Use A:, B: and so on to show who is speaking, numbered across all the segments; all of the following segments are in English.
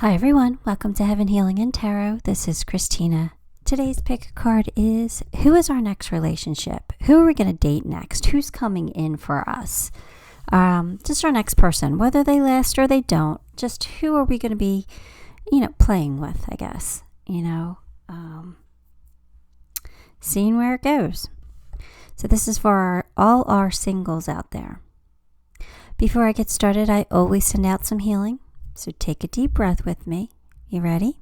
A: Hi everyone, welcome to Heaven Healing and Tarot. This is Christina. Today's pick card is, who is our next relationship? Who are we going to date next? Who's coming in for us? Just our next person, whether they last or they don't. Just who are we going to be, playing with, I guess. Seeing where it goes. So this is for all our singles out there. Before I get started, I always send out some healing. So take a deep breath with me. You ready?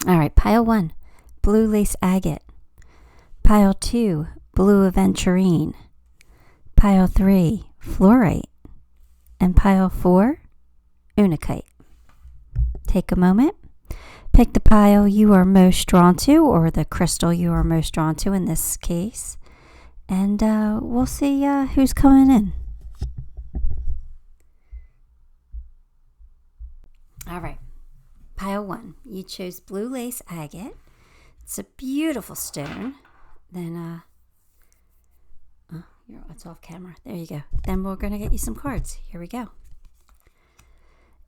A: All right, pile 1, blue lace agate. Pile 2, blue aventurine. Pile 3, fluorite. And pile 4, Unakite. Take a moment. Pick the pile you are most drawn to, or the crystal you are most drawn to in this case. And we'll see who's coming in. All right. Pile 1. You chose blue lace agate. It's a beautiful stone. Then, it's off camera. There you go. Then we're going to get you some cards. Here we go.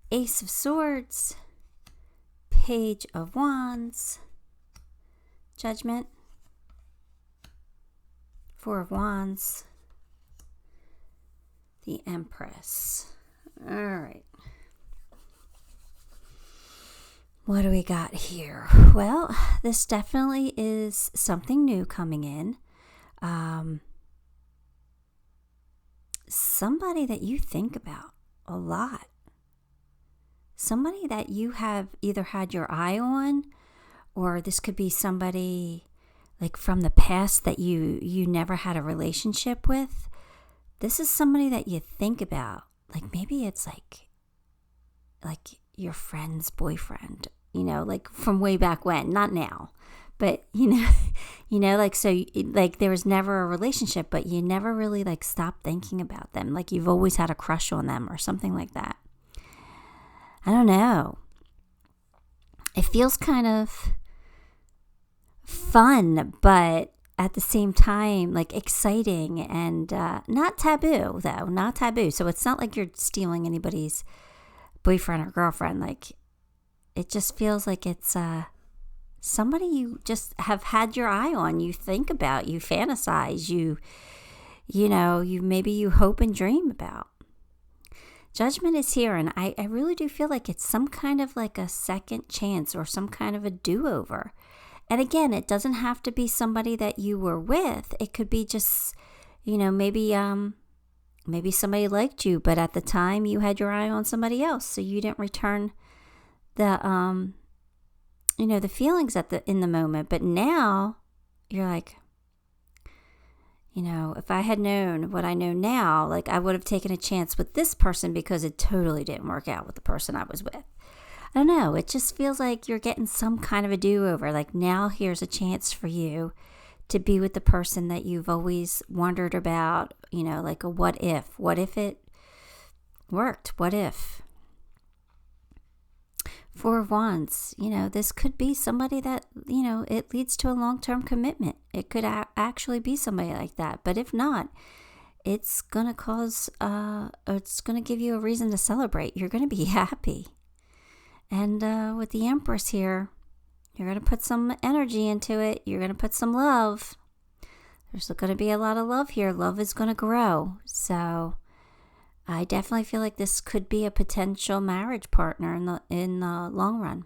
A: Ace of Swords. Page of Wands, Judgment, 4 of Wands, the Empress. All right. What do we got here? Well, this definitely is something new coming in. Somebody that you think about a lot. Somebody that you have either had your eye on, or this could be somebody like from the past that you never had a relationship with. This is somebody that you think about. Like maybe it's like your friend's boyfriend, like from way back when, not now. But so there was never a relationship, but you never really stopped thinking about them. Like you've always had a crush on them or something like that. I don't know. It feels kind of fun, but at the same time, exciting and not taboo, though. Not taboo. So it's not like you're stealing anybody's boyfriend or girlfriend. It just feels like it's somebody you just have had your eye on. You think about, you fantasize, you maybe you hope and dream about. Judgment is here, and I really do feel like it's some kind of a second chance or some kind of a do-over. And again, it doesn't have to be somebody that you were with. It could be just, maybe somebody liked you, but at the time you had your eye on somebody else, so you didn't return the, the feelings in the moment. But now you're like, if I had known what I know now, I would have taken a chance with this person because it totally didn't work out with the person I was with. I don't know. It just feels like you're getting some kind of a do-over. Now here's a chance for you to be with the person that you've always wondered about, a what if. What if it worked? What if? 4 of Wands, this could be somebody that, it leads to a long-term commitment. It could actually be somebody like that. But if not, it's going to it's going to give you a reason to celebrate. You're going to be happy. And with the Empress here, you're going to put some energy into it. You're going to put some love. There's going to be a lot of love here. Love is going to grow. So I definitely feel like this could be a potential marriage partner in the long run.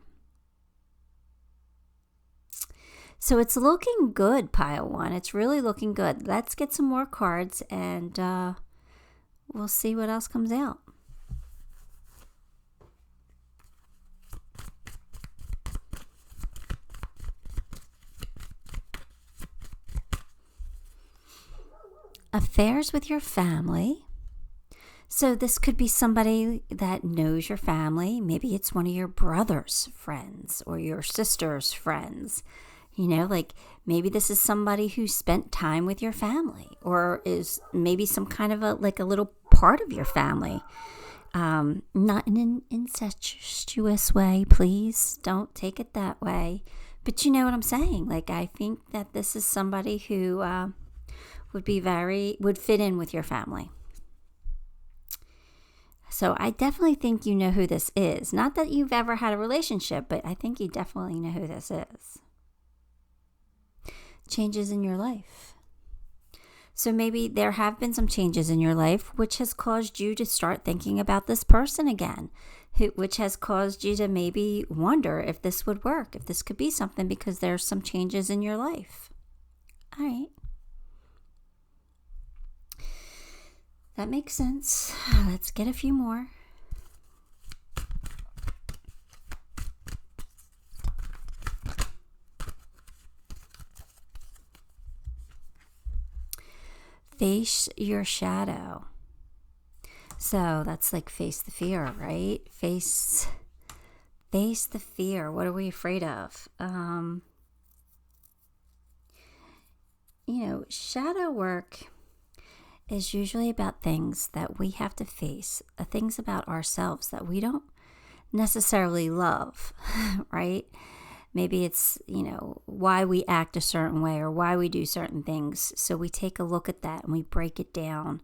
A: So it's looking good, pile 1. It's really looking good. Let's get some more cards and we'll see what else comes out. Affairs with your family. So this could be somebody that knows your family. Maybe it's one of your brother's friends or your sister's friends. Maybe this is somebody who spent time with your family or is maybe some kind of a little part of your family. Not in an incestuous way, please. Don't take it that way. But you know what I'm saying? I think that this is somebody who would fit in with your family. So I definitely think you know who this is. Not that you've ever had a relationship, but I think you definitely know who this is. Changes in your life. So maybe there have been some changes in your life, which has caused you to start thinking about this person again, which has caused you to maybe wonder if this would work, if this could be something, because there's some changes in your life. All right. That makes sense. Let's get a few more. Face your shadow. So that's like face the fear, right? Face the fear. What are we afraid of? Shadow work is usually about things that we have to face, things about ourselves that we don't necessarily love, right? Maybe it's, why we act a certain way or why we do certain things. So we take a look at that and we break it down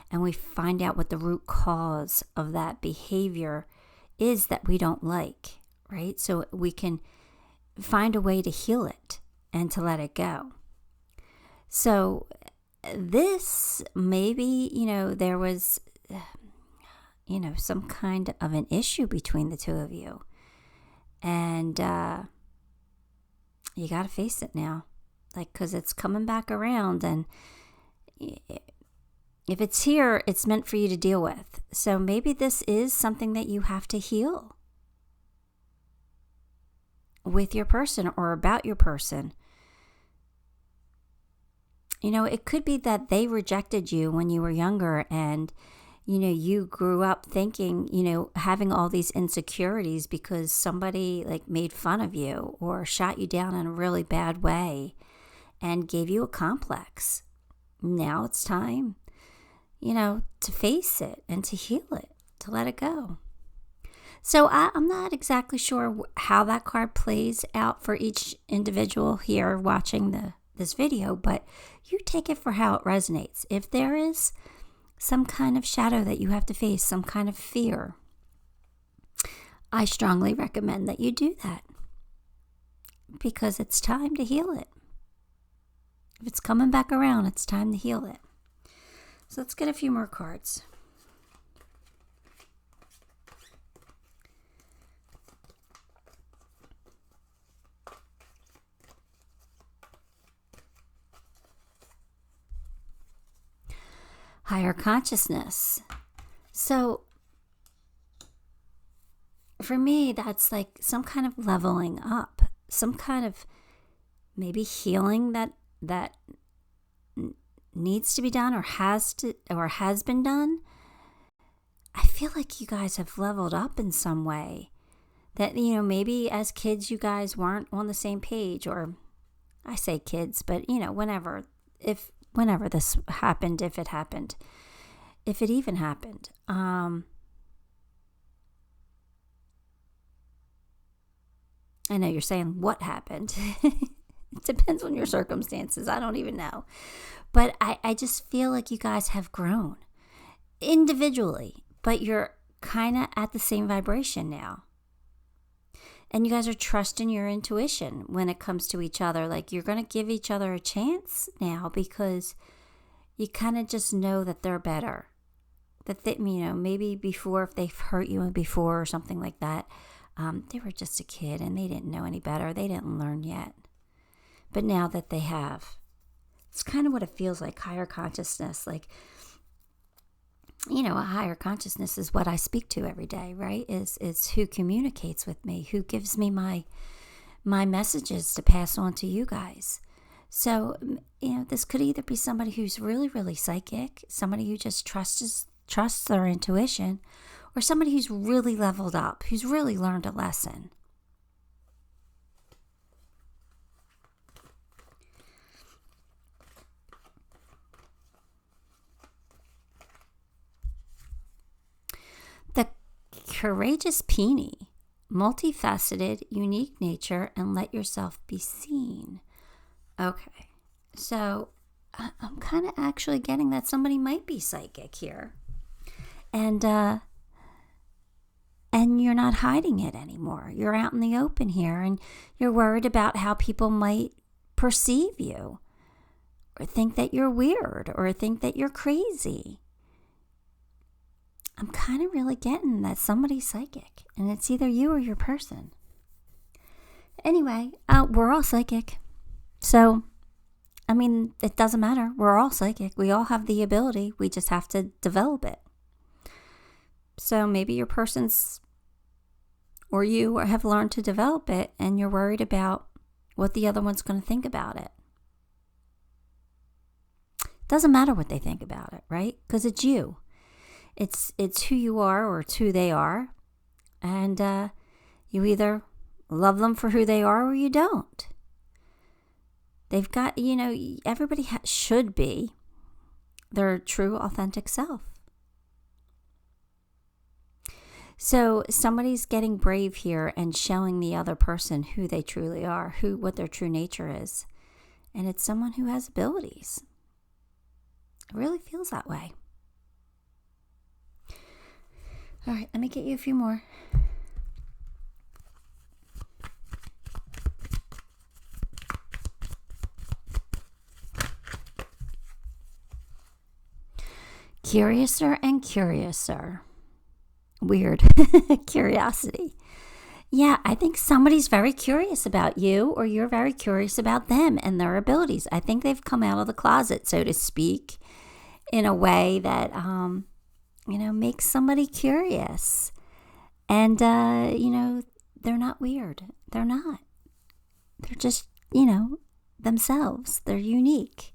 A: and we find out what the root cause of that behavior is that we don't like, right? So we can find a way to heal it and to let it go. So this maybe, there was, some kind of an issue between the two of you. And you got to face it now. Because it's coming back around. And if it's here, it's meant for you to deal with. So maybe this is something that you have to heal with your person or about your person. It could be that they rejected you when you were younger and, you grew up thinking, having all these insecurities because somebody made fun of you or shot you down in a really bad way and gave you a complex. Now it's time, to face it and to heal it, to let it go. So I'm not exactly sure how that card plays out for each individual here watching this video, but you take it for how it resonates. If there is some kind of shadow that you have to face, some kind of fear, I strongly recommend that you do that because it's time to heal it. If it's coming back around, it's time to heal it. So let's get a few more cards. Higher consciousness. So for me, that's like some kind of leveling up, some kind of maybe healing that needs to be done or has been done. I feel like you guys have leveled up in some way. That, maybe as kids you guys weren't on the same page, or I say kids, but whenever this happened, if it even happened. I know you're saying what happened. It depends on your circumstances. I don't even know. But I just feel like you guys have grown individually, but you're kind of at the same vibration now. And you guys are trusting your intuition when it comes to each other. Like you're going to give each other a chance now because you kind of just know that they're better. That they, maybe before, if they've hurt you before or something like that, they were just a kid and they didn't know any better. They didn't learn yet. But now that they have, it's kind of what it feels like, higher consciousness. Like, a higher consciousness is what I speak to every day, right? Is who communicates with me, who gives me my messages to pass on to you guys. So, this could either be somebody who's really, really psychic, somebody who just trusts their intuition, or somebody who's really leveled up, who's really learned a lesson. The courageous peony, multifaceted, unique nature, and let yourself be seen. Okay, so I'm kind of actually getting that somebody might be psychic here. And you're not hiding it anymore. You're out in the open here, and you're worried about how people might perceive you, or think that you're weird, or think that you're crazy. I'm kind of really getting that somebody's psychic, and it's either you or your person. Anyway, we're all psychic. So, I mean, it doesn't matter. We're all psychic. We all have the ability. We just have to develop it. So maybe your person's, or you have learned to develop it, and you're worried about what the other one's going to think about it. Doesn't matter what they think about it, right? Because it's you. It's who you are, or it's who they are. And you either love them for who they are, or you don't. They've got, everybody should be their true, authentic self. So somebody's getting brave here and showing the other person who they truly are, what their true nature is. And it's someone who has abilities. It really feels that way. All right, let me get you a few more. Curiouser and curiouser. Weird. Curiosity. Yeah, I think somebody's very curious about you, or you're very curious about them and their abilities. I think they've come out of the closet, so to speak, in a way that, makes somebody curious. And, they're not weird. They're not. They're just, themselves. They're unique.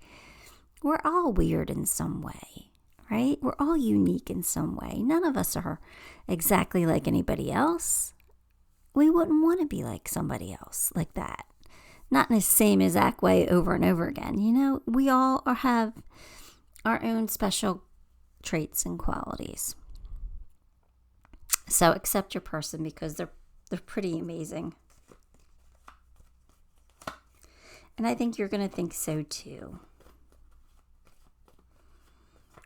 A: We're all weird in some way, right? We're all unique in some way. None of us are exactly like anybody else. We wouldn't want to be like somebody else like that. Not in the same exact way over and over again. We all have our own special traits and qualities. So accept your person, because they're pretty amazing. And I think you're going to think so too.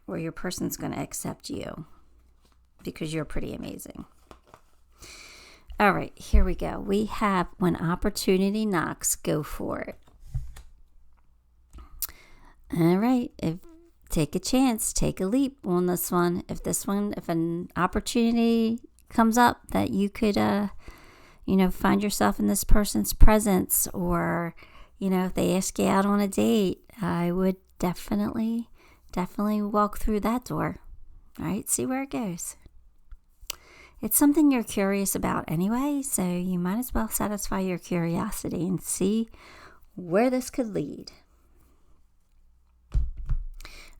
A: Or your person's going to accept you, because you're pretty amazing. All right, here we go. We have when opportunity knocks, go for it. All right, take a chance, take a leap on this one. If an opportunity comes up that you could, find yourself in this person's presence, or, if they ask you out on a date, I would definitely walk through that door. All right, see where it goes. It's something you're curious about anyway, so you might as well satisfy your curiosity and see where this could lead.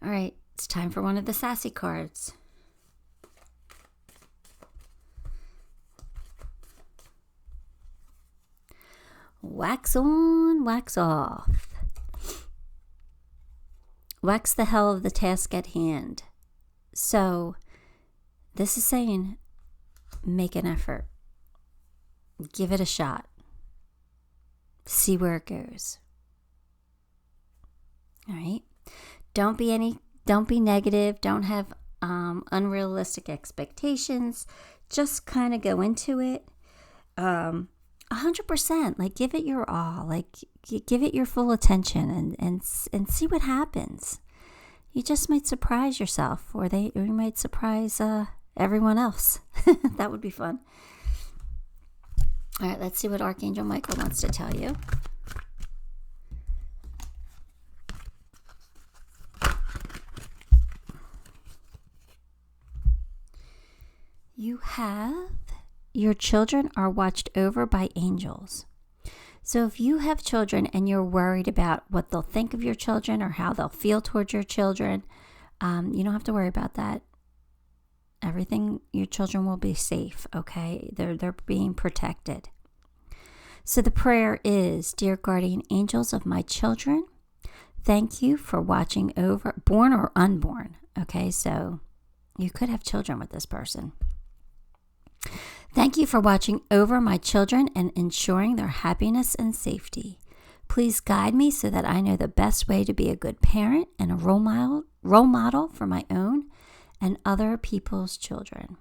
A: All right, it's time for one of the sassy cards. Wax on, wax off. Wax the hell of the task at hand. So, this is saying, make an effort. Give it a shot. See where it goes. All right? Don't be negative. Don't have unrealistic expectations. Just kind of go into it 100%. Like, give it your all. Like, give it your full attention and see what happens. You just might surprise yourself, or you might surprise everyone else. That would be fun. All right, let's see what Archangel Michael wants to tell you. Your children are watched over by angels. So if you have children and you're worried about what they'll think of your children or how they'll feel towards your children, you don't have to worry about that. Your children will be safe, okay? They're being protected. So the prayer is, dear guardian angels of my children, thank you for watching over, born or unborn, okay? So you could have children with this person. Thank you for watching over my children and ensuring their happiness and safety. Please guide me so that I know the best way to be a good parent and a role model for my own and other people's children.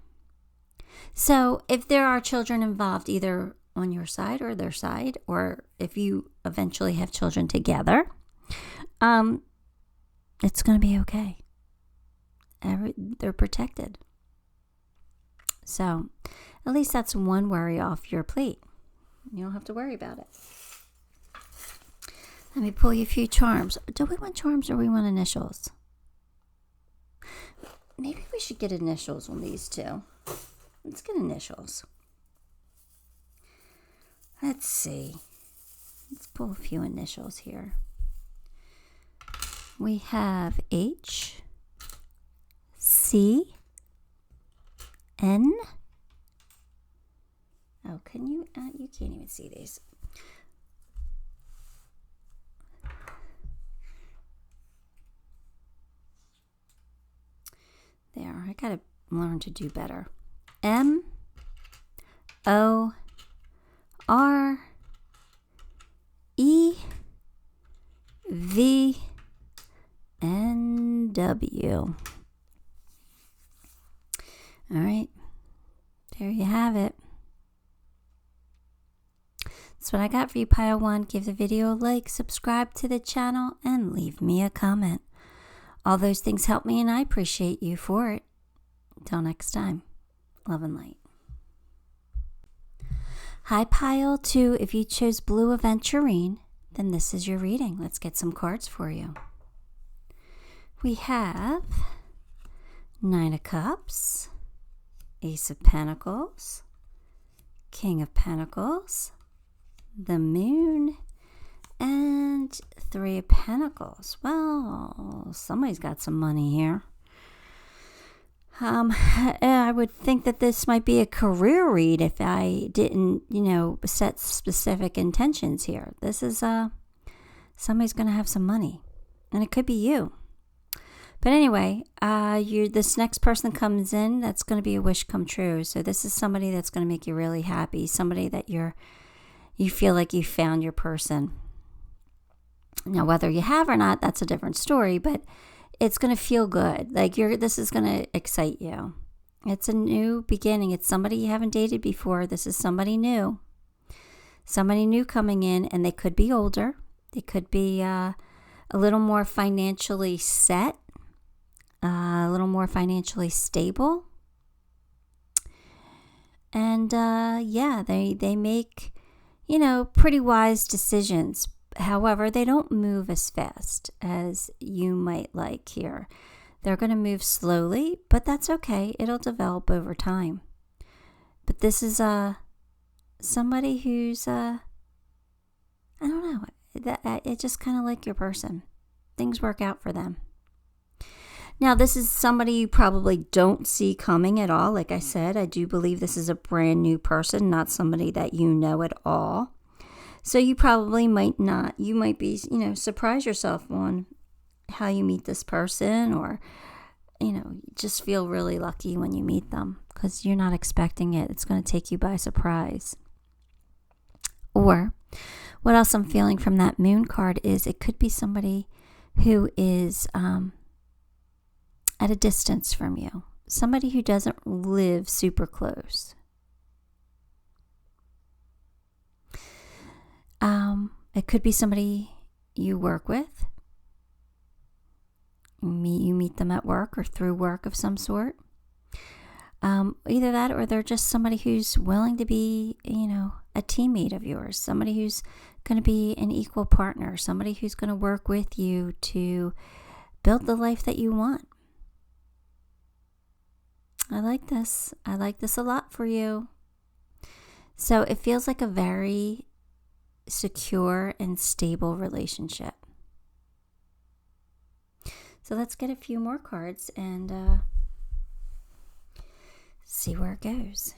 A: So if there are children involved, either on your side or their side, or if you eventually have children together, it's going to be okay. They're protected. So at least that's one worry off your plate. You don't have to worry about it. Let me pull you a few charms. Do we want charms or we want initials? Maybe we should get initials on these two. Let's get initials. Let's see. Let's pull a few initials here. We have H, C, N. Oh, can you? You can't even see these. There, I gotta learn to do better. M, O, R, E, V, and W. All right, there you have it. That's what I got for you, Pile 1. Give the video a like, subscribe to the channel, and leave me a comment. All those things help me, and I appreciate you for it. Until next time, love and light. Hi, Pile 2. If you chose Blue Aventurine, then this is your reading. Let's get some cards for you. We have Nine of Cups, Ace of Pentacles, King of Pentacles, the Moon, and Three of Pentacles. Well, somebody's got some money here. I would think that this might be a career read if I didn't, set specific intentions here. This is somebody's going to have some money, and it could be you. But anyway, this next person comes in, that's going to be a wish come true. So this is somebody that's going to make you really happy. Somebody that you feel like you found your person. Now, whether you have or not, that's a different story, but it's going to feel good. Like this is going to excite you. It's a new beginning. It's somebody you haven't dated before. This is somebody new. Somebody new coming in, and they could be older. They could be a little more financially set, a little more financially stable. And they make, pretty wise decisions. However, they don't move as fast as you might like here. They're going to move slowly, but that's okay. It'll develop over time. But this is somebody who's, I don't know, it's just kind of like your person. Things work out for them. Now, this is somebody you probably don't see coming at all. Like I said, I do believe this is a brand new person, not somebody that you know at all. So you probably might not. You might be, surprise yourself on how you meet this person, or, just feel really lucky when you meet them because you're not expecting it. It's going to take you by surprise. Or what else I'm feeling from that Moon card is it could be somebody who is at a distance from you. Somebody who doesn't live super close. It could be somebody you work with. You meet them at work or through work of some sort. Either that, or they're just somebody who's willing to be, a teammate of yours. Somebody who's going to be an equal partner. Somebody who's going to work with you to build the life that you want. I like this. I like this a lot for you. So it feels like a very secure and stable relationship. So let's get a few more cards and see where it goes.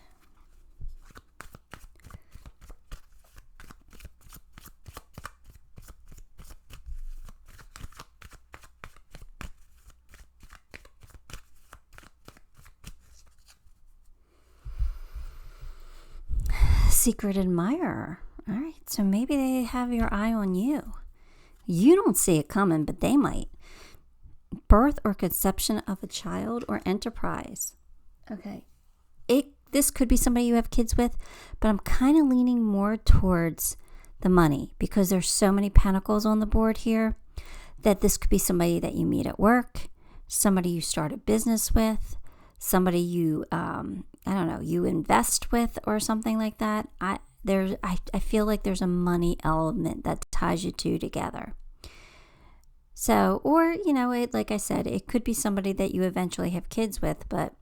A: Secret admirer. All right, so maybe they have your eye on you. You don't see it coming, but they might. Birth or conception of a child or enterprise. Okay. This could be somebody you have kids with, but I'm kind of leaning more towards the money because there's so many pentacles on the board here that this could be somebody that you meet at work, somebody you start a business with, somebody you, you invest with or something like that. I feel like there's a money element that ties you two together. So, or, like I said, it could be somebody that you eventually have kids with, but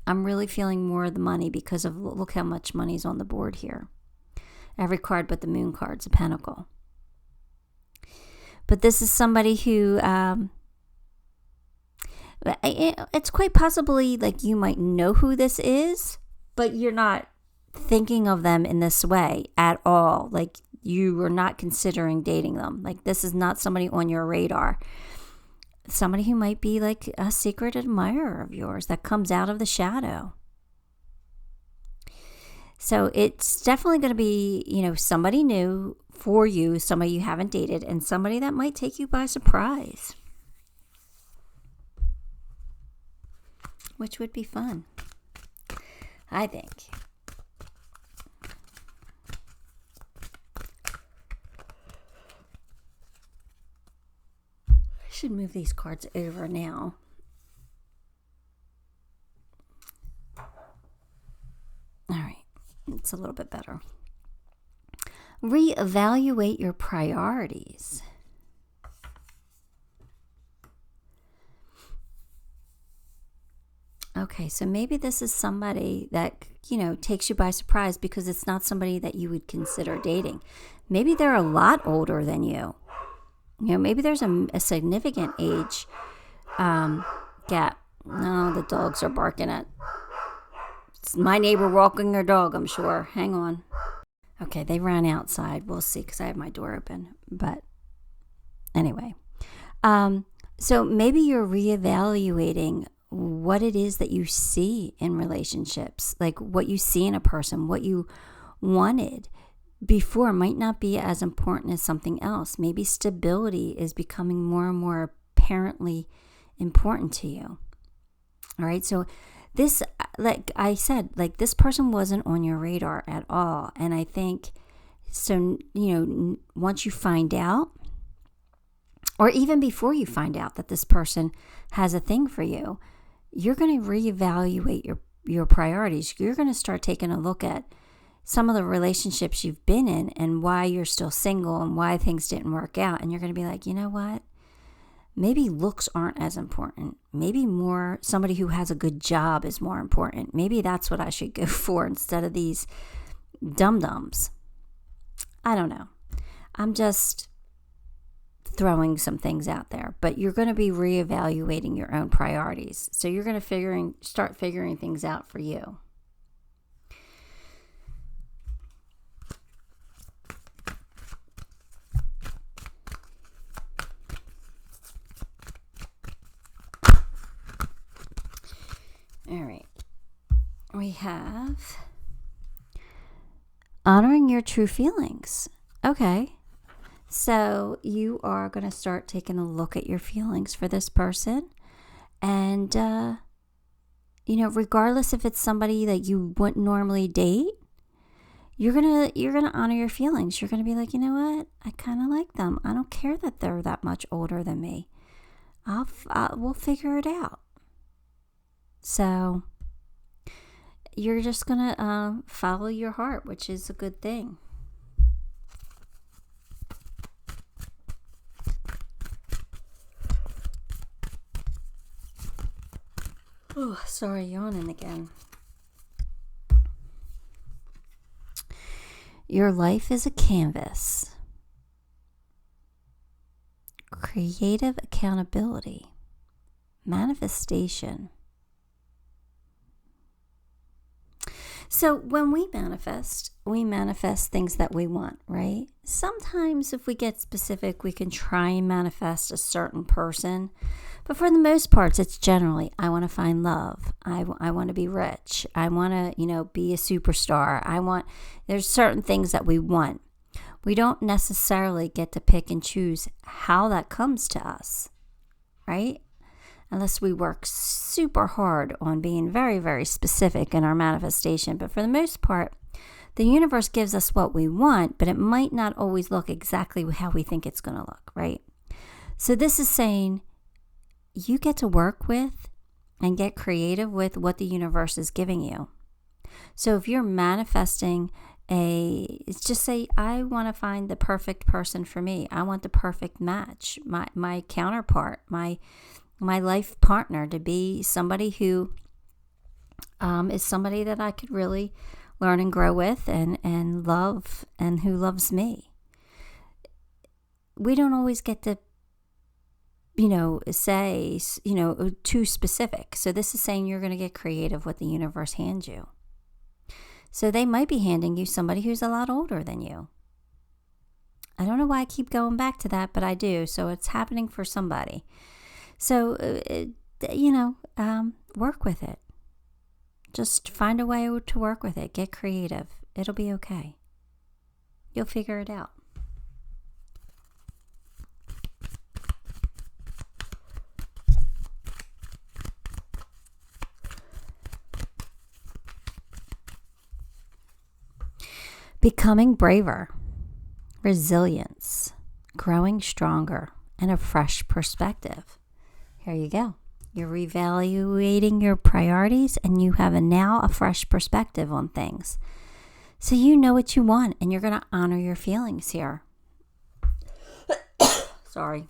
A: I'm really feeling more of the money because of, look how much money's on the board here. Every card but the moon card's a pentacle. But this is somebody who, it's quite possibly like you might know who this is, but you're not thinking of them in this way at all. Like you are not considering dating them. Like this is not somebody on your radar. Somebody who might be like a secret admirer of yours that comes out of the shadow. So it's definitely going to be, somebody new for you, somebody you haven't dated, and somebody that might take you by surprise. Which would be fun, I think. I should move these cards over now. All right, it's a little bit better. Reevaluate your priorities. Okay, so maybe this is somebody that, takes you by surprise because it's not somebody that you would consider dating. Maybe they're a lot older than you. Maybe there's a significant age gap. No, the dogs are barking at. It's my neighbor walking her dog, I'm sure. Hang on. Okay, they ran outside. We'll see because I have my door open. But anyway. So maybe you're reevaluating what it is that you see in relationships, like what you see in a person, what you wanted before might not be as important as something else. Maybe stability is becoming more and more apparently important to you. All right, so this, like I said, like this person wasn't on your radar at all. And I think, so, once you find out, or even before you find out that this person has a thing for you, you're going to reevaluate your priorities. You're going to start taking a look at some of the relationships you've been in and why you're still single and why things didn't work out. And you're going to be like, you know what? Maybe looks aren't as important. Maybe more somebody who has a good job is more important. Maybe that's what I should go for instead of these dum-dums. I don't know. I'm just throwing some things out there, but you're going to be reevaluating your own priorities. So you're going to start figuring things out for you. All right. We have honoring your true feelings. Okay. So you are going to start taking a look at your feelings for this person. And, regardless if it's somebody that you wouldn't normally date, you're going to honor your feelings. You're going to be like, you know what? I kind of like them. I don't care that they're that much older than me. We'll figure it out. So you're just going to follow your heart, which is a good thing. Oh, sorry, yawning again. Your life is a canvas. Creative accountability. Manifestation. So when we manifest things that we want, right? Sometimes if we get specific, we can try and manifest a certain person. But for the most parts, it's generally, I want to find love. I want to be rich. I want to, be a superstar. There's certain things that we want. We don't necessarily get to pick and choose how that comes to us, right? Unless we work super hard on being very, very specific in our manifestation. But for the most part, the universe gives us what we want, but it might not always look exactly how we think it's going to look, right? So this is saying you get to work with and get creative with what the universe is giving you. So if you're manifesting just say, I want to find the perfect person for me. I want the perfect match, my counterpart, my life partner to be somebody who is somebody that I could really learn and grow with and love, and who loves me. We don't always get to say, too specific. So this is saying you're going to get creative with the universe hands you. So they might be handing you somebody who's a lot older than you. I don't know why I keep going back to that, but I do. So it's happening for somebody. So, work with it. Just find a way to work with it. Get creative. It'll be okay. You'll figure it out. Becoming braver, resilience, growing stronger, and a fresh perspective. Here you go. You're reevaluating your priorities, and you have now a fresh perspective on things. So you know what you want, and you're going to honor your feelings here. Sorry.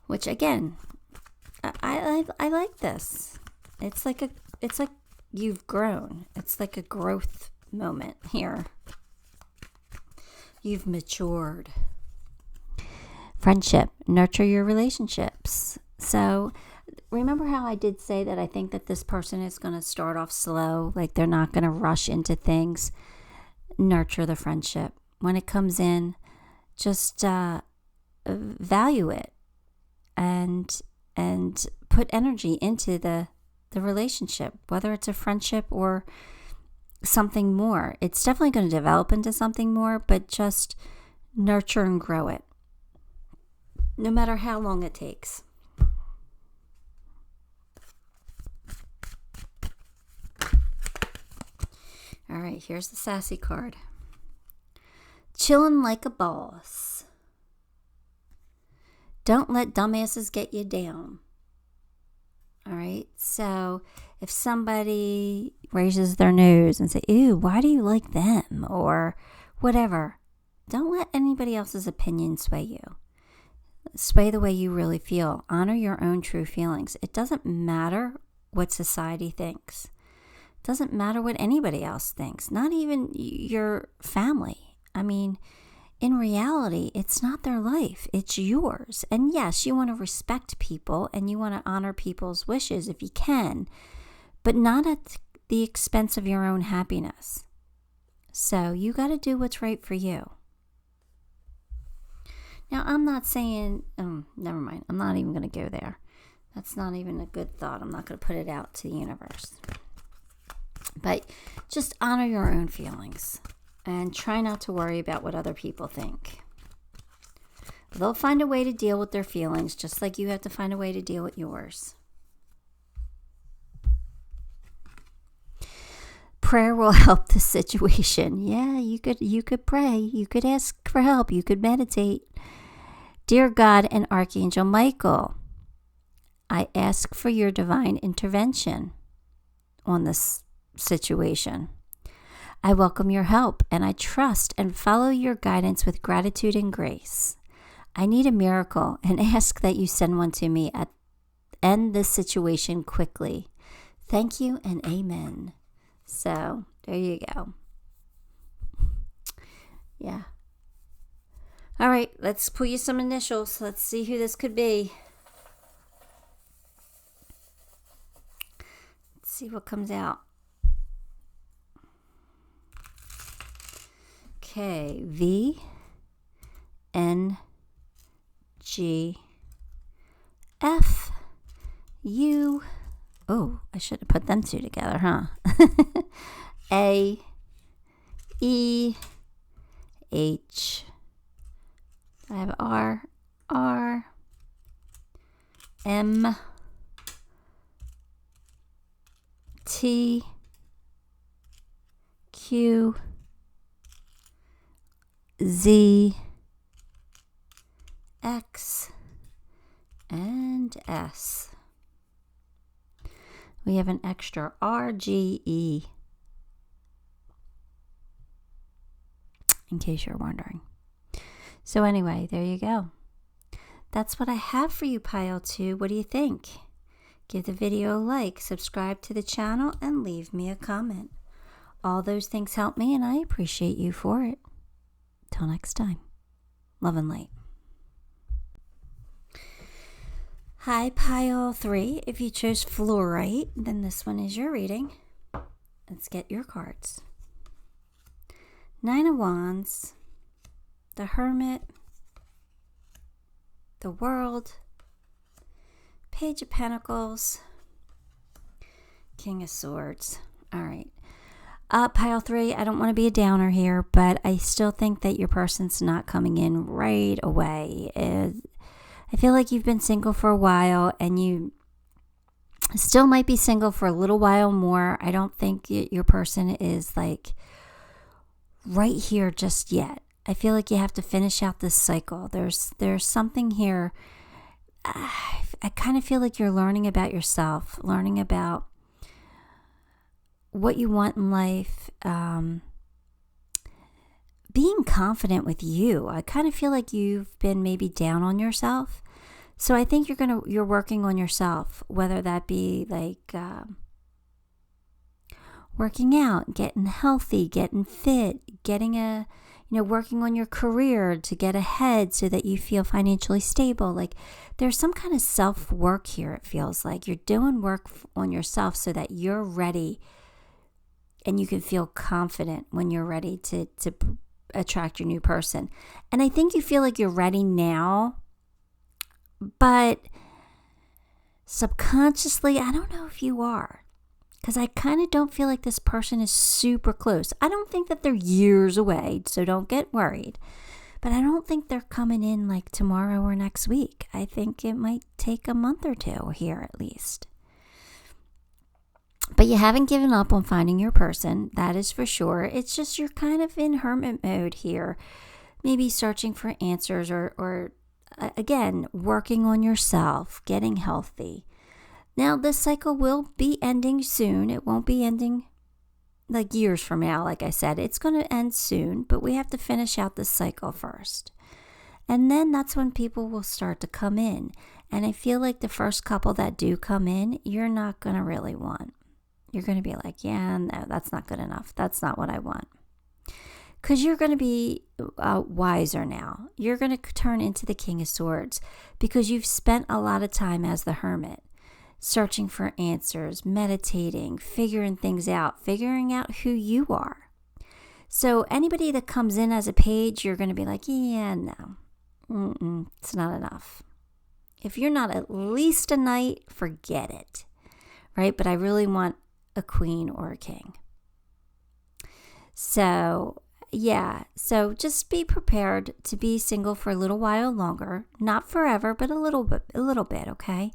A: Which again, I like this. It's like you've grown. It's like a growth moment here. You've matured. Friendship. Nurture your relationships. So remember how I did say that I think that this person is going to start off slow, like they're not going to rush into things. Nurture the friendship. When it comes in, just value it and put energy into the relationship, whether it's a friendship or something more. It's definitely going to develop into something more, but just nurture and grow it, no matter how long it takes. All right, here's the sassy card. Chilling like a boss. Don't let dumbasses get you down. All right, so if somebody raises their nose and say, ew, why do you like them? Or whatever, don't let anybody else's opinion sway you. Sway the way you really feel. Honor your own true feelings. It doesn't matter what society thinks. It doesn't matter what anybody else thinks, not even your family. I mean, in reality, it's not their life. It's yours. And yes, you want to respect people and you want to honor people's wishes if you can, but not at the expense of your own happiness. So you got to do what's right for you. Now, I'm not saying, never mind. I'm not even going to go there. That's not even a good thought. I'm not going to put it out to the universe. But just honor your own feelings and try not to worry about what other people think. They'll find a way to deal with their feelings, just like you have to find a way to deal with yours. Prayer will help the situation. Yeah, you could pray. You could ask for help. You could meditate. Dear God and Archangel Michael, I ask for your divine intervention on this situation. I welcome your help and I trust and follow your guidance with gratitude and grace. I need a miracle and ask that you send one to me and end this situation quickly. Thank you and amen. So, there you go. Yeah. All right, let's pull you some initials. Let's see who this could be. Let's see what comes out. Okay, V, N, G, Oh, I should have put them two together, huh? A, E, H. I have R, M, T, Q, Z, X, and S. We have an extra R, G, E, in case you're wondering. So anyway, there you go. That's what I have for you, Pile 2. What do you think? Give the video a like, subscribe to the channel, and leave me a comment. All those things help me, and I appreciate you for it. Till next time. Love and light. Hi, Pile 3. If you chose Fluorite, then this one is your reading. Let's get your cards. 9 of Wands, the Hermit, the World, Page of Pentacles, King of Swords. All right. Pile 3, I don't want to be a downer here, but I still think that your person's not coming in right away. I feel like you've been single for a while, and you still might be single for a little while more. I don't think your person is like right here just yet. I feel like you have to finish out this cycle. There's something here. I kind of feel like you're learning about yourself, learning about what you want in life, being confident with you. I kind of feel like you've been maybe down on yourself. So I think you're working on yourself, whether that be like working out, getting healthy, getting fit, working on your career to get ahead so that you feel financially stable. Like there's some kind of self-work here. It feels like you're doing work on yourself so that you're ready and you can feel confident when you're ready to attract your new person. And I think you feel like you're ready now, but subconsciously, I don't know if you are. Because I kind of don't feel like this person is super close. I don't think that they're years away, so don't get worried. But I don't think they're coming in like tomorrow or next week. I think it might take a month or two here at least. But you haven't given up on finding your person, that is for sure. It's just you're kind of in hermit mode here. Maybe searching for answers or again, working on yourself, getting healthy. Now, this cycle will be ending soon. It won't be ending like years from now, like I said. It's going to end soon, but we have to finish out this cycle first. And then that's when people will start to come in. And I feel like the first couple that do come in, you're not going to really want. You're going to be like, yeah, no, that's not good enough. That's not what I want. Because you're going to be wiser now. You're going to turn into the King of Swords because you've spent a lot of time as the Hermit. Searching for answers, meditating, figuring things out, figuring out who you are. So anybody that comes in as a page, you're going to be like, yeah, no, it's not enough. If you're not at least a knight, forget it, right? But I really want a queen or a king. So yeah, so just be prepared to be single for a little while longer, not forever, but a little bit, okay?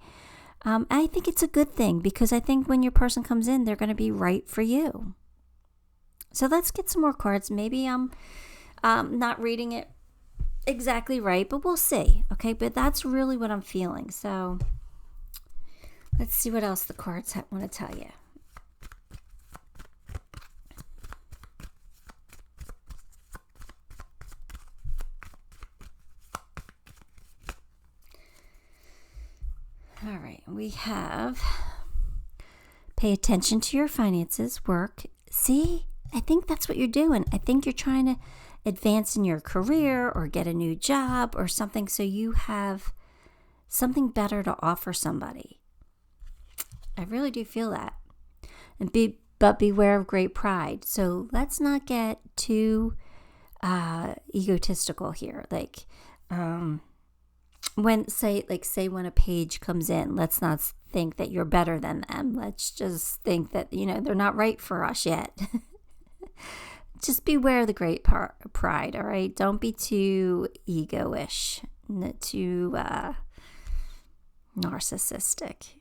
A: I think it's a good thing because I think when your person comes in, they're going to be right for you. So let's get some more cards. Maybe I'm not reading it exactly right, but we'll see. Okay, but that's really what I'm feeling. So let's see what else the cards want to tell you. All right, we have pay attention to your finances, work. See, I think that's what you're doing. I think you're trying to advance in your career or get a new job or something so you have something better to offer somebody. I really do feel that. But beware of great pride. So let's not get too egotistical here. Like, when a page comes in, let's not think that you're better than them. Let's just think that, they're not right for us yet. Just beware of the great pride, all right? Don't be too ego-ish, too narcissistic.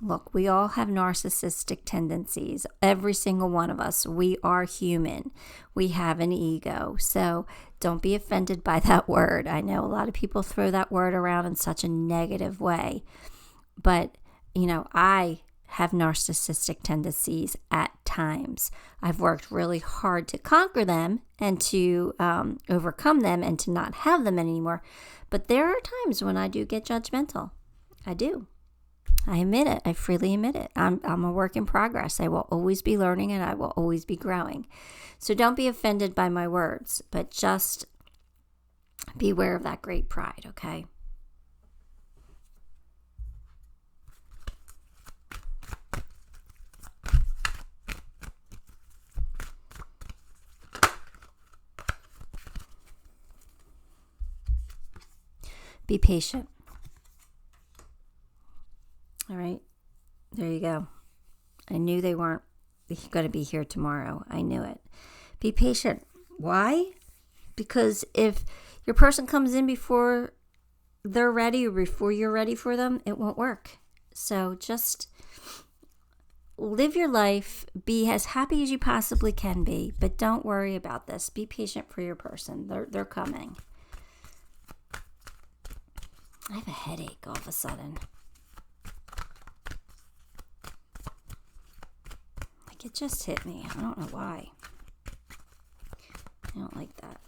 A: Look, we all have narcissistic tendencies. Every single one of us. We are human. We have an ego. So don't be offended by that word. I know a lot of people throw that word around in such a negative way. But, I have narcissistic tendencies at times. I've worked really hard to conquer them and to overcome them and to not have them anymore. But there are times when I do get judgmental. I do. I admit it. I freely admit it. I'm a work in progress. I will always be learning and I will always be growing. So don't be offended by my words, but just beware of that great pride, okay? Be patient. All right, there you go. I knew they weren't going to be here tomorrow. I knew it. Be patient. Why? Because if your person comes in before they're ready or before you're ready for them, it won't work. So just live your life. Be as happy as you possibly can be, but don't worry about this. Be patient for your person. They're coming. I have a headache all of a sudden. It just hit me. I don't know why. I don't like that.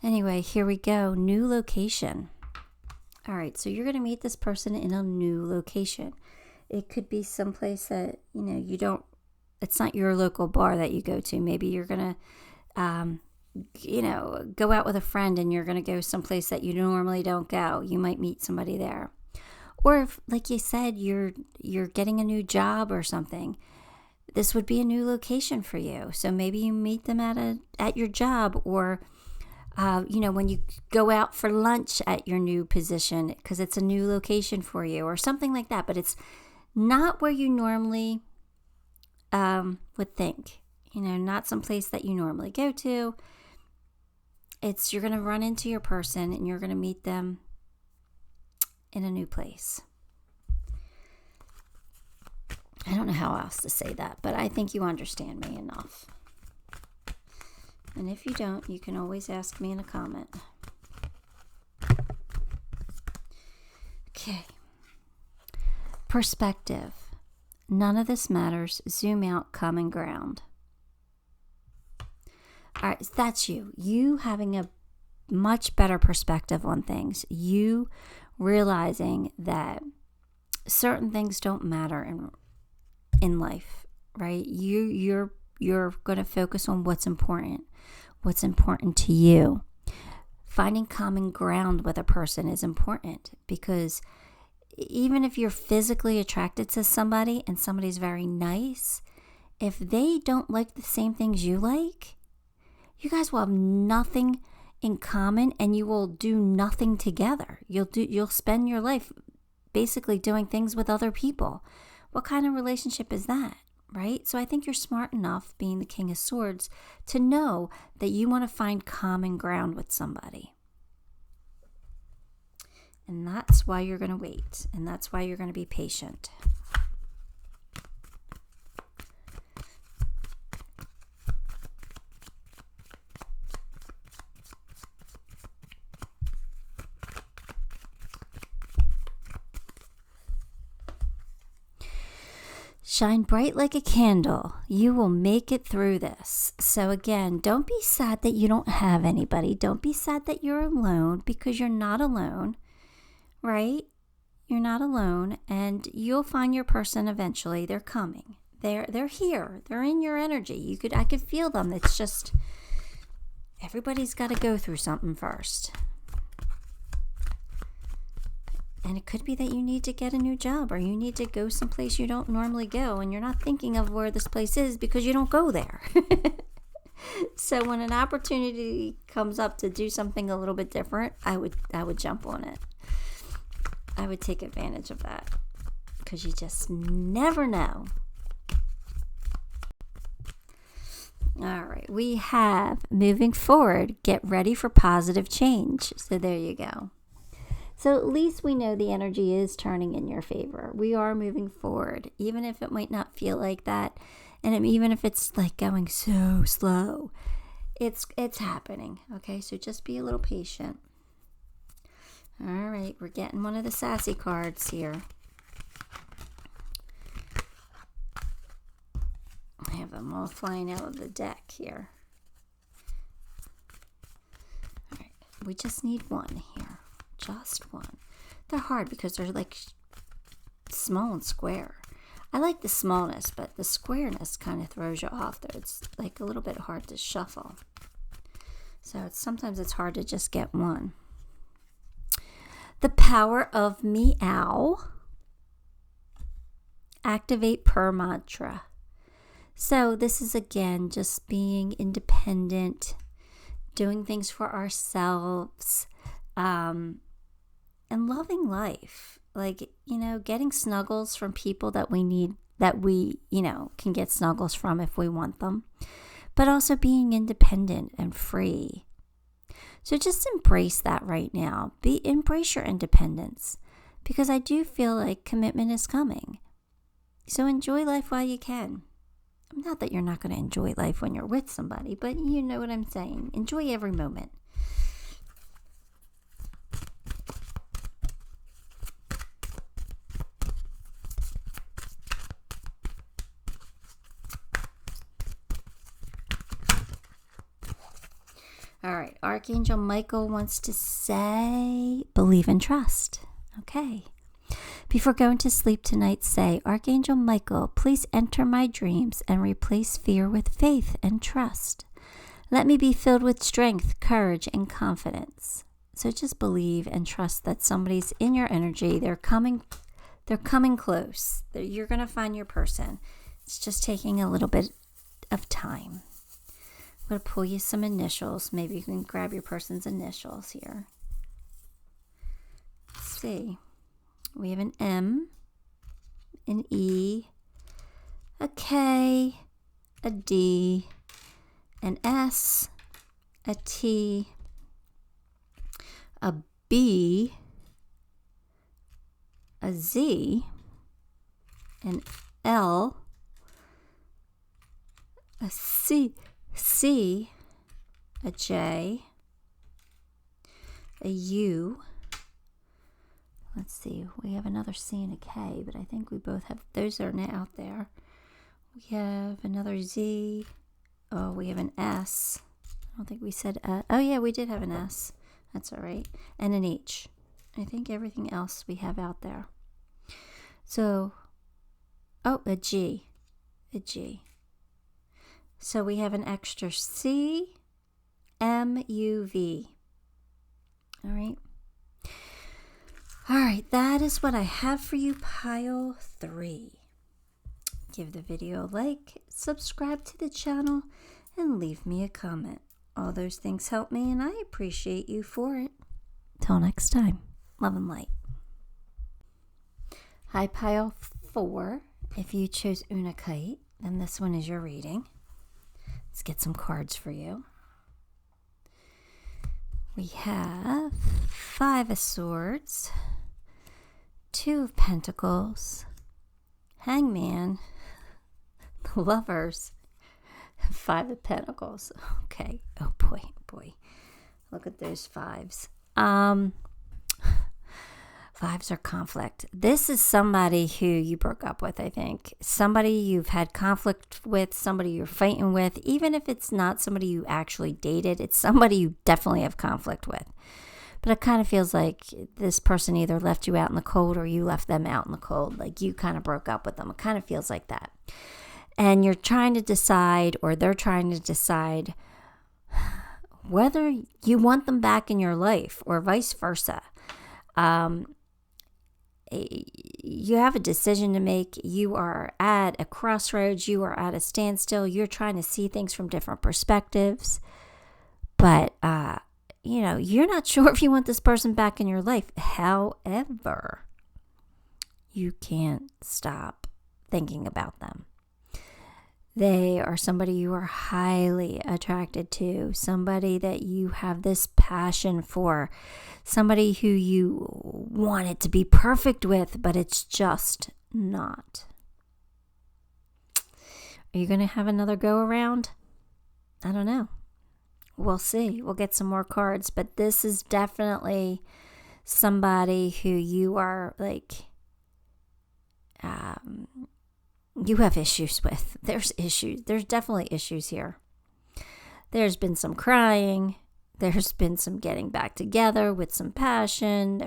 A: Anyway, here we go. New location. All right, so you're going to meet this person in a new location. It could be someplace that, it's not your local bar that you go to. Maybe you're going to, go out with a friend and you're going to go someplace that you normally don't go. You might meet somebody there. Or if, like you said, you're getting a new job or something, this would be a new location for you. So maybe you meet them at your job, or when you go out for lunch at your new position because it's a new location for you, or something like that. But it's not where you normally would think. Not some place that you normally go to. You're going to run into your person and you're going to meet them in a new place. I don't know how else to say that, but I think you understand me enough. And if you don't, you can always ask me in a comment. Okay. Perspective. None of this matters. Zoom out, common ground. All right, that's you. You having a much better perspective on things. You realizing that certain things don't matter in life, right? You're going to focus on what's important to you. Finding common ground with a person is important, because even if you're physically attracted to somebody and somebody's very nice, if they don't like the same things you like, you guys will have nothing in common and you will do nothing together. You'll spend your life basically doing things with other people. What kind of relationship is that, right? So I think you're smart enough, being the King of Swords, to know that you want to find common ground with somebody. And that's why you're going to wait. And that's why you're going to be patient. Shine bright like a candle. You will make it through this. So again, don't be sad that you don't have anybody. Don't be sad that you're alone, because you're not alone, right? You're not alone, and you'll find your person eventually. They're coming. They're here. They're in your energy. I could feel them. It's just everybody's got to go through something first. And it could be that you need to get a new job, or you need to go someplace you don't normally go, and you're not thinking of where this place is because you don't go there. So when an opportunity comes up to do something a little bit different, I would jump on it. I would take advantage of that. because you just never know. All right, we have moving forward, get ready for positive change. So there you go. So at least we know the energy is turning in your favor. We are moving forward, even if it might not feel like that. And even if it's like going so slow, it's happening. Okay, so just be a little patient. All right, we're getting one of the sassy cards here. I have them all flying out of the deck here. All right, we just need one here. Just one. They're hard because they're like small and square. I like the smallness, but the squareness kind of throws you off there. It's like a little bit hard to shuffle. So sometimes it's hard to just get one. The power of meow. Activate per mantra. So this is again just being independent, doing things for ourselves, and loving life. Like, getting snuggles from people that we need, that we, can get snuggles from if we want them, but also being independent and free. So just embrace that right now. Embrace your independence, because I do feel like commitment is coming. So enjoy life while you can. Not that you're not going to enjoy life when you're with somebody, but you know what I'm saying. Enjoy every moment. All right, Archangel Michael wants to say, believe and trust. Okay. Before going to sleep tonight, say, Archangel Michael, please enter my dreams and replace fear with faith and trust. Let me be filled with strength, courage, and confidence. So just believe and trust that somebody's in your energy. They're coming close. You're going to find your person. It's just taking a little bit of time. I'm going to pull you some initials. Maybe you can grab your person's initials here. Let's see. We have an M, an E, a K, a D, an S, a T, a B, a Z, an L, a C, a J, a U. Let's see, we have another C and a K, but I think we both have, those are now out there. We have another Z. Oh, we have an S. I don't think we said, oh yeah, we did have an S. That's all right. And an H. I think everything else we have out there. So, oh, a G. A G. So we have an extra C, M, U, V. All right. All right, that is what I have for you, pile 3. Give the video a like, subscribe to the channel, and leave me a comment. All those things help me, and I appreciate you for it. Till next time, love and light. Hi, pile 4. If you chose Unakite, then this one is your reading. Let's get some cards for you. We have 5 of Swords, 2 of Pentacles, Hangman, the Lovers, 5 of Pentacles. Okay. Oh boy. Look at those 5s. 5s are conflict. This is somebody who you broke up with, I think. Somebody you've had conflict with, somebody you're fighting with. Even if it's not somebody you actually dated, it's somebody you definitely have conflict with. But it kind of feels like this person either left you out in the cold or you left them out in the cold. Like you kind of broke up with them. It kind of feels like that. And you're trying to decide, or they're trying to decide, whether you want them back in your life or vice versa. You have a decision to make. You are at a crossroads. You are at a standstill. You're trying to see things from different perspectives. But, you're not sure if you want this person back in your life. However, you can't stop thinking about them. They are somebody you are highly attracted to, somebody that you have this passion for, somebody who you want it to be perfect with, but it's just not. Are you going to have another go around? I don't know. We'll see. We'll get some more cards, but this is definitely somebody who you are like, you have issues with. There's issues. There's definitely issues here. There's been some crying. There's been some getting back together with some passion.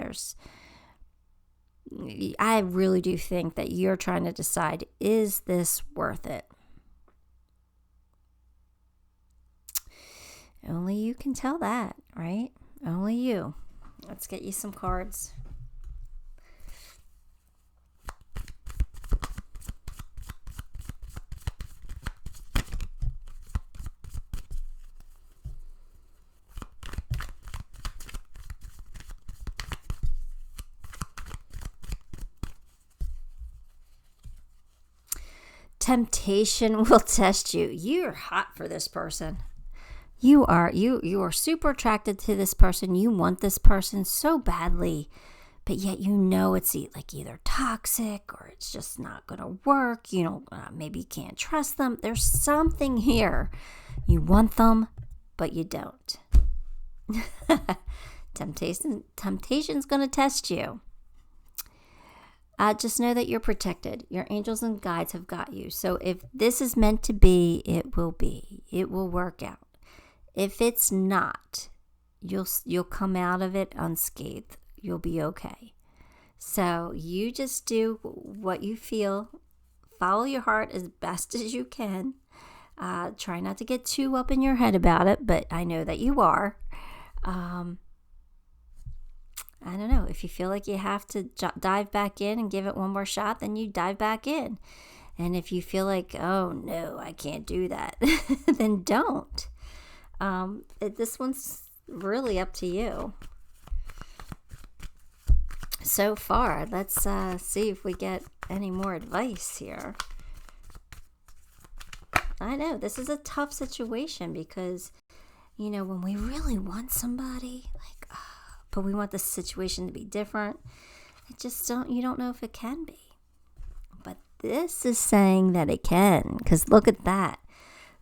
A: I really do think that you're trying to decide, is this worth it? Only you can tell that, right? Only you. Let's get you some cards. Temptation will test you. You're hot for this person. You are super attracted to this person. You want this person so badly, but yet you know it's like either toxic or it's just not going to work. You know, maybe you can't trust them. There's something here. You want them, but you don't. Temptation's going to test you. Just know that you're protected. Your angels and guides have got you. So if this is meant to be, it will be. It will work out. If it's not, you'll come out of it unscathed. You'll be okay. So you just do what you feel. Follow your heart as best as you can. Try not to get too up in your head about it, but I know that you are. I don't know. If you feel like you have to dive back in and give it one more shot, then you dive back in. And if you feel like, oh no, I can't do that, then don't. This one's really up to you. So far, let's see if we get any more advice here. I know this is a tough situation because, you know, when we really want somebody, like, but we want the situation to be different, you don't know if it can be. But this is saying that it can, because look at that.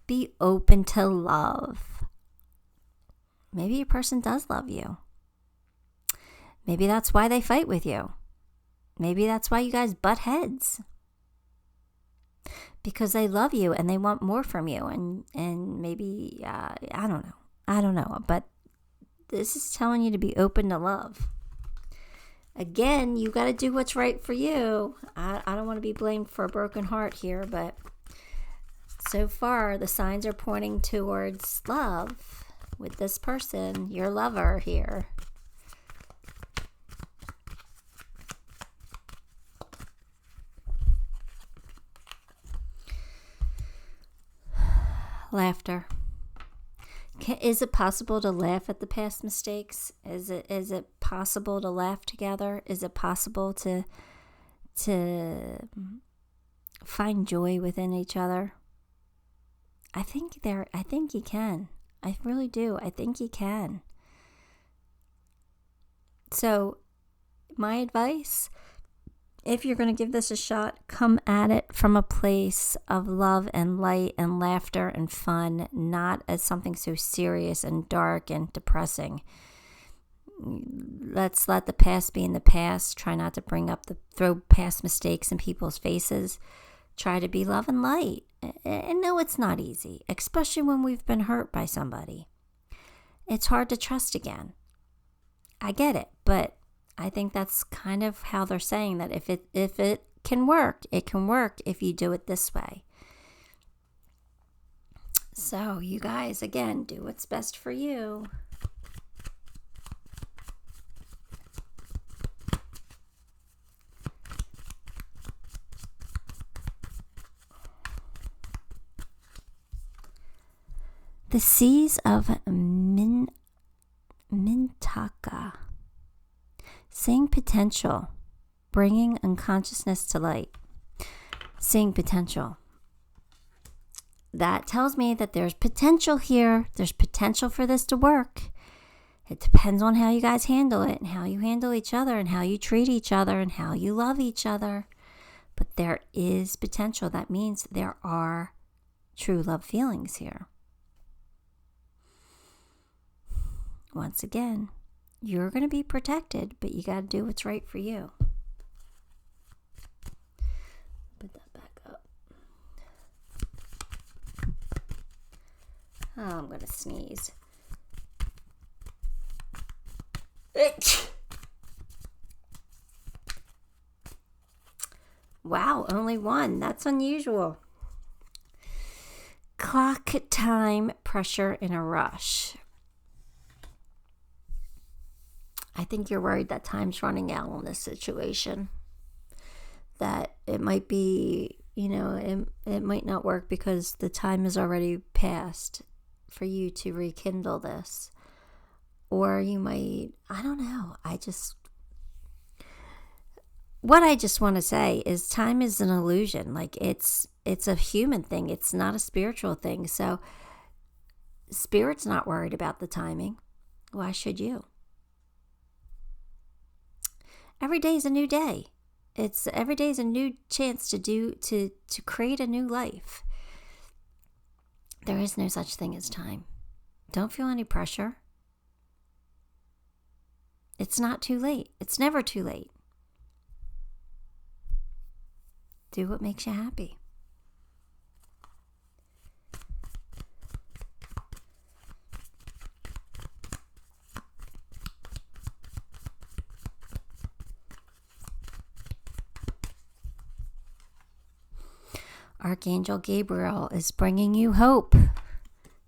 A: Be open to love. Maybe your person does love you. Maybe that's why they fight with you. Maybe that's why you guys butt heads. Because they love you and they want more from you. And maybe, I don't know. But this is telling you to be open to love. Again, you got to do what's right for you. I don't want to be blamed for a broken heart here, but so far the signs are pointing towards love with this person, your lover here. Laughter. Is it possible to laugh at the past mistakes? Is it possible to laugh together? Is it possible to find joy within each other? I think you can. I really do. I think you can. So, my advice, if you're going to give this a shot, come at it from a place of love and light and laughter and fun, not as something so serious and dark and depressing. Let's let the past be in the past. Try not to throw past mistakes in people's faces. Try to be love and light. And no, it's not easy, especially when we've been hurt by somebody. It's hard to trust again. I get it, but I think that's kind of how they're saying that if it can work, it can work if you do it this way. So you guys, again, do what's best for you. The seas of Mintaka. Seeing potential. bringing unconsciousness to light, seeing potential. That tells me that there's potential here. There's potential for this to work. It depends on how you guys handle it and how you handle each other and how you treat each other and how you love each other. But there is potential. That means there are true love feelings here. Once again, you're going to be protected, but you got to do what's right for you. Put that back up. Oh, I'm going to sneeze. Wow, only one. That's unusual. Clock time, pressure, in a rush. I think you're worried that time's running out on this situation. That it might be, it might not work because the time is already past for you to rekindle this. Or you might, I don't know. What I just want to say is time is an illusion. Like it's a human thing. It's not a spiritual thing. So Spirit's not worried about the timing. Why should you? Every day is a new day. Every day is a new chance to create a new life. There is no such thing as time. Don't feel any pressure. It's not too late. It's never too late. Do what makes you happy. Archangel Gabriel is bringing you hope.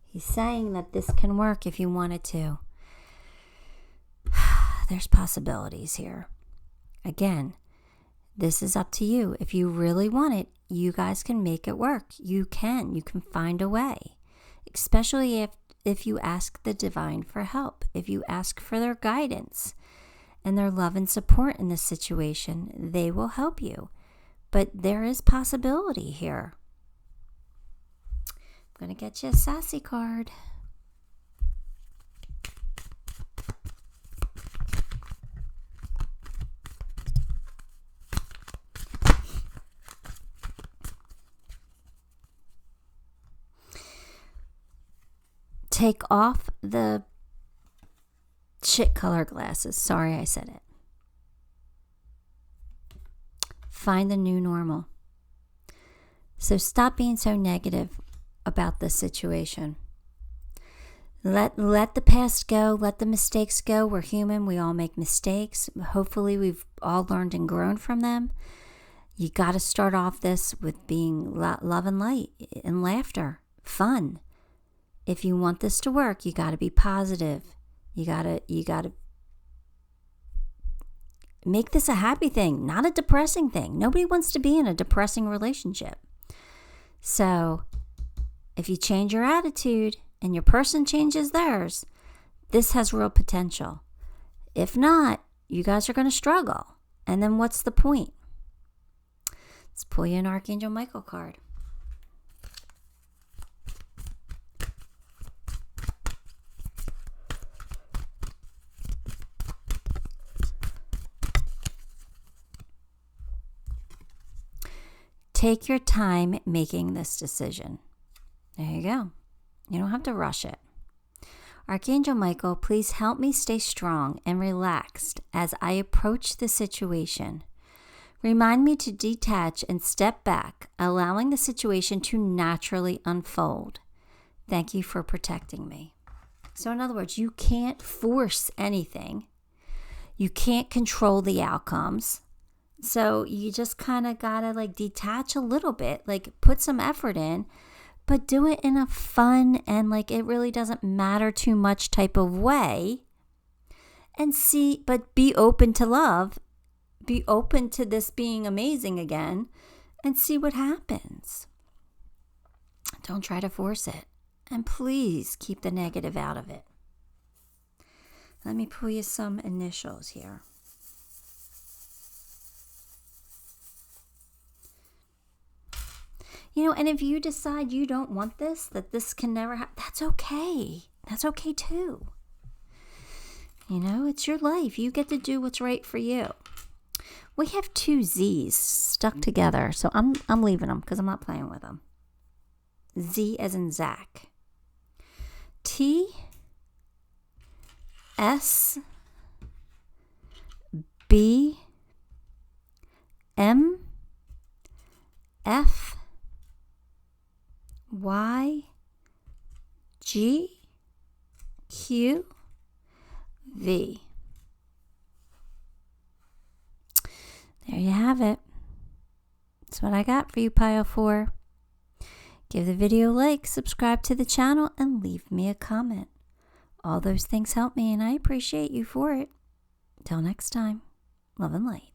A: He's saying that this can work if you want it to. There's possibilities here. Again, this is up to you. If you really want it, you guys can make it work. You can find a way. Especially if you ask the divine for help, if you ask for their guidance and their love and support in this situation, they will help you. But there is possibility here. I'm going to get you a sassy card. Take off the shit color glasses. Sorry I said it. Find the new normal. So stop being so negative about this situation. Let the past go. Let the mistakes go. We're human. We all make mistakes. Hopefully we've all learned and grown from them. You got to start off this with being love and light and laughter, fun. If you want this to work, you got to be positive. You got to make this a happy thing, not a depressing thing. Nobody wants to be in a depressing relationship. So if you change your attitude and your person changes theirs, this has real potential. If not, you guys are going to struggle. And then what's the point? Let's pull you an Archangel Michael card. Take your time making this decision. There you go. You don't have to rush it. Archangel Michael, please help me stay strong and relaxed as I approach the situation. Remind me to detach and step back, allowing the situation to naturally unfold. Thank you for protecting me. So in other words, you can't force anything. You can't control the outcomes. So you just kind of got to detach a little bit, put some effort in, but do it in a fun and it really doesn't matter too much type of way. And see, but be open to love, be open to this being amazing again, and see what happens. Don't try to force it. And please keep the negative out of it. Let me pull you some initials here. And if you decide you don't want this, that this can never happen, that's okay. That's okay too. It's your life. You get to do what's right for you. We have 2 Z's stuck together, so I'm leaving them because I'm not playing with them. Z as in Zach. T, S, B, M, F, Y, G, Q, V. There you have it. That's what I got for you, Pile 4. Give the video a like, subscribe to the channel, and leave me a comment. All those things help me, and I appreciate you for it. Till next time, love and light.